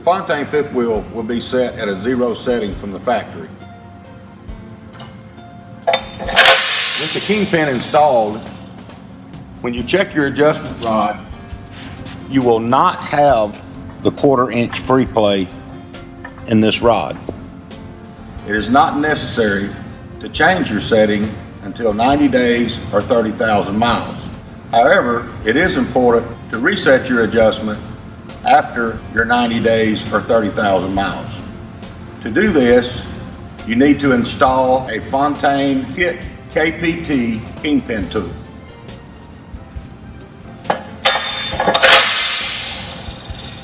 Fontaine fifth wheel will be set at a 0 setting from the factory. With the kingpin installed, when you check your adjustment rod, you will not have the 1/4 inch free play in this rod. It is not necessary to change your setting until 90 days or 30,000 miles. However, it is important to reset your adjustment after your 90 days or 30,000 miles. To do this, you need to install a Fontaine Hit KPT kingpin tool.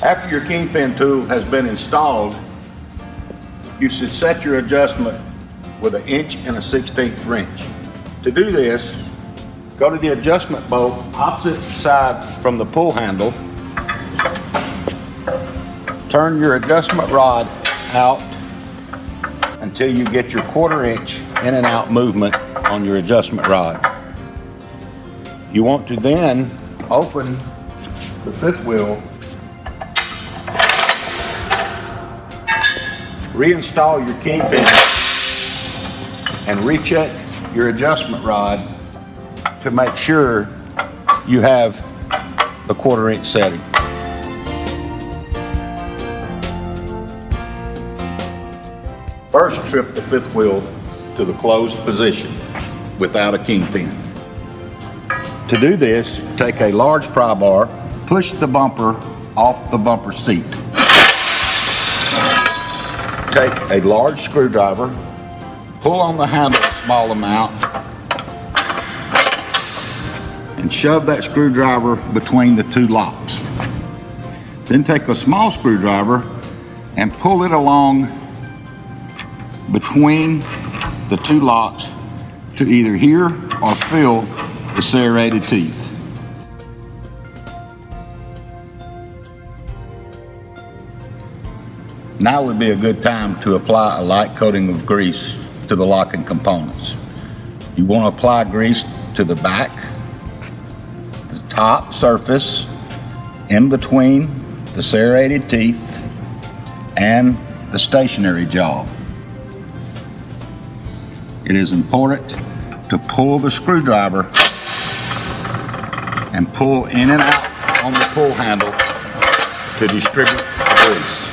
After your kingpin tool has been installed, you should set your adjustment with 1 1/16 wrench. To do this, go to the adjustment bolt opposite side from the pull handle. Turn your adjustment rod out until you get your 1/4 inch in and out movement on your adjustment rod. You want to then open the fifth wheel, reinstall your kingpin, and recheck your adjustment rod to make sure you have the 1/4 inch setting. First, trip the fifth wheel to the closed position without a kingpin. To do this, take a large pry bar, push the bumper off the bumper seat. Take a large screwdriver, pull on the handle a small amount, and shove that screwdriver between the 2 locks. Then take a small screwdriver and pull it along between the 2 locks to either hear or feel the serrated teeth. Now would be a good time to apply a light coating of grease to the locking components. You want to apply grease to the back, the top surface, in between the serrated teeth, and the stationary jaw. It is important to pull the screwdriver and pull in and out on the pull handle to distribute the grease.